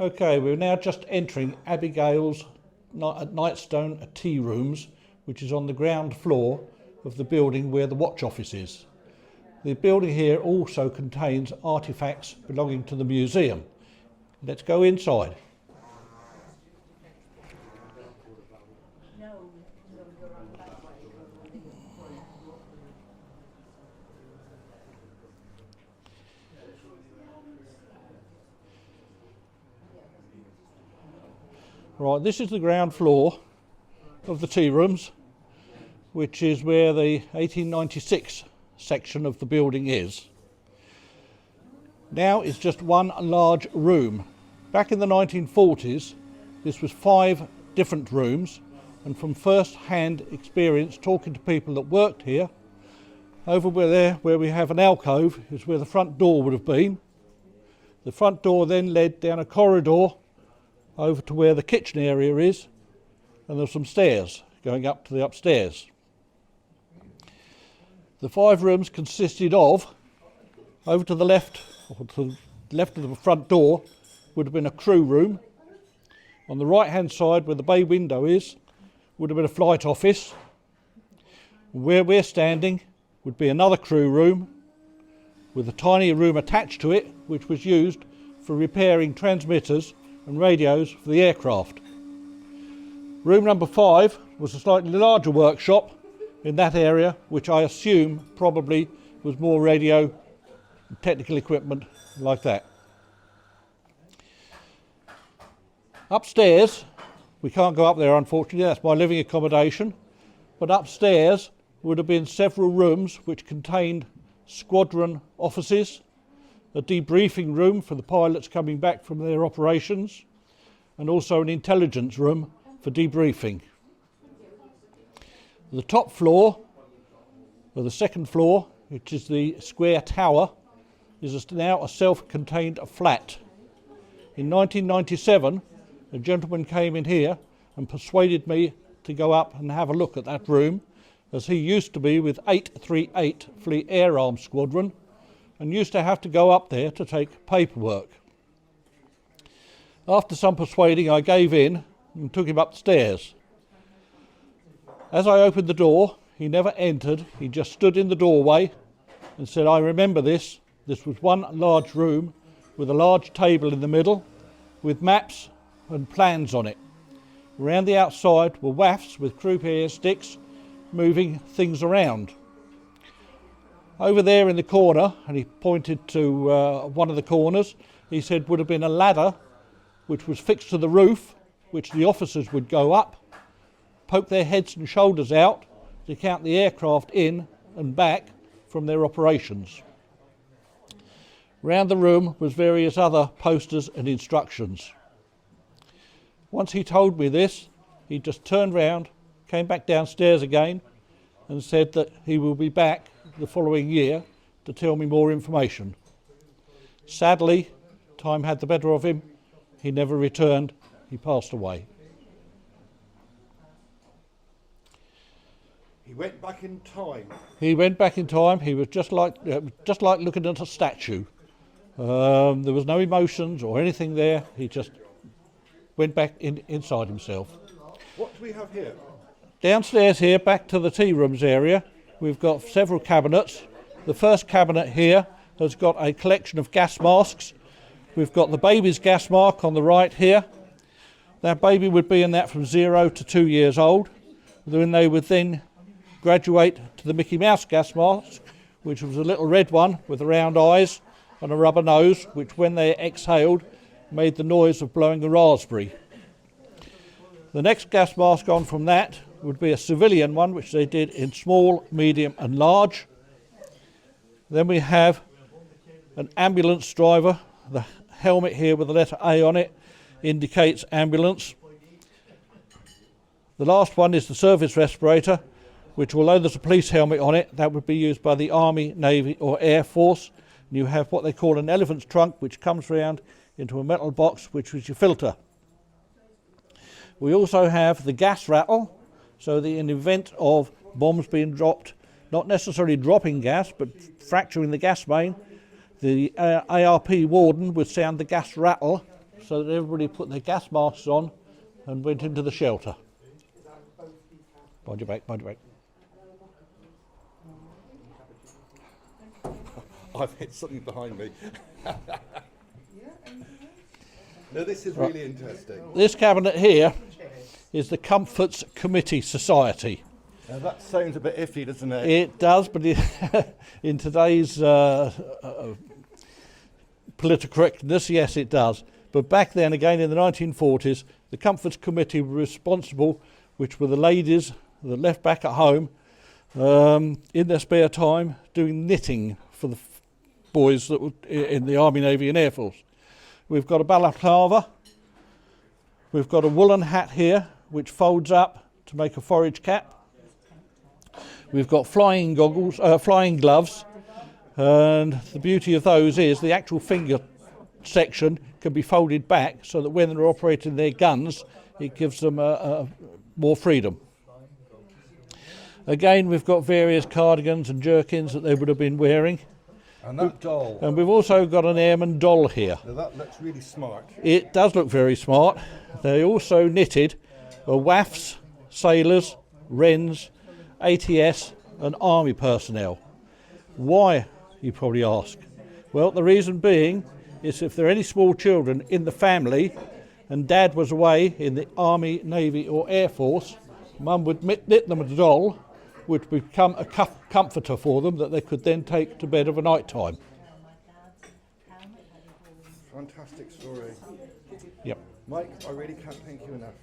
Okay, we're now just entering Abigail's Nightstone tea rooms, which is on the ground floor of the building where the watch office is. The building here also contains artefacts belonging to the museum. Let's go inside. Right, this is the ground floor of the tea rooms, which is where the 1896 section of the building is. Now it's just one large room. Back in the 1940s, this was 5 different rooms, and from first-hand experience talking to people that worked here, over there where we have an alcove is where the front door would have been. The front door then led down a corridor over to where the kitchen area is, and there's some stairs going up to the upstairs. The 5 rooms consisted of, over to the left, or to the left of the front door, would have been a crew room. On the right hand side where the bay window is, would have been a flight office. Where we're standing would be another crew room with a tiny room attached to it, which was used for repairing transmitters and radios for the aircraft. Room number 5 was a slightly larger workshop in that area, which I assume probably was more radio and technical equipment like that. Upstairs, we can't go up there unfortunately, that's my living accommodation, but upstairs would have been several rooms which contained squadron offices, a debriefing room for the pilots coming back from their operations, and also an intelligence room for debriefing. The top floor, or the second floor, which is the square tower, is now a self-contained flat. In 1997, a gentleman came in here and persuaded me to go up and have a look at that room, as he used to be with 838 Fleet Air Arm Squadron, and used to have to go up there to take paperwork. After some persuading, I gave in and took him upstairs. As I opened the door, he never entered, he just stood in the doorway and said, "I remember this. This was one large room with a large table in the middle with maps and plans on it. Around the outside were wafts with croupier sticks moving things around. Over there in the corner," and he pointed to one of the corners, he said would have been a ladder which was fixed to the roof, which the officers would go up, poke their heads and shoulders out to count the aircraft in and back from their operations. Round the room was various other posters and instructions. Once he told me this, he just turned round, came back downstairs again and said that he will be back the following year to tell me more information. Sadly, time had the better of him. He never returned. He passed away. He went back in time. He went back in time. He was just like looking at a statue. There was no emotions or anything there. He just went back inside himself. What do we have here? Downstairs here, back to the tea rooms area, we've got several cabinets. The first cabinet here has got a collection of gas masks. We've got the baby's gas mask on the right here. That baby would be in that from 0 to 2 years old. Then they would then graduate to the Mickey Mouse gas mask, which was a little red one with round eyes and a rubber nose, which when they exhaled made the noise of blowing a raspberry. The next gas mask on from that would be a civilian one, which they did in small, medium and large. Then we have an ambulance driver. The helmet here with the letter A on it indicates ambulance. The last one is the service respirator, which although there's a police helmet on it, that would be used by the Army, Navy or Air Force. And you have what they call an elephant's trunk, which comes round into a metal box, which was your filter. We also have the gas rattle, so that in the event of bombs being dropped, not necessarily dropping gas, but fracturing the gas main, the ARP warden would sound the gas rattle so that everybody put their gas masks on and went into the shelter. Mind your back, mind your back. I've hit something behind me. No, this is really interesting. This cabinet here is the Comforts Committee Society. Now that sounds a bit iffy, doesn't it? It does, but in today's political correctness, yes, it does. But back then, again in the 1940s, the Comforts Committee were responsible, which were the ladies that left back at home in their spare time doing knitting for the boys that were in the Army, Navy and Air Force. We've got a balaclava. We've got a woolen hat here, which folds up to make a forage cap. We've got flying goggles, flying gloves, and the beauty of those is the actual finger section can be folded back so that when they're operating their guns, it gives them more freedom. Again, we've got various cardigans and jerkins that they would have been wearing. And that doll. And we've also got an airman doll here. Now that looks really smart. It does look very smart. They also knitted WAFs, sailors, Wrens, ATS and Army personnel. Why, you probably ask? Well, the reason being is if there are any small children in the family and Dad was away in the Army, Navy or Air Force, Mum would knit them a doll which would become a comforter for them that they could then take to bed of a night time. Fantastic story. Yep. Mike, I really can't thank you enough.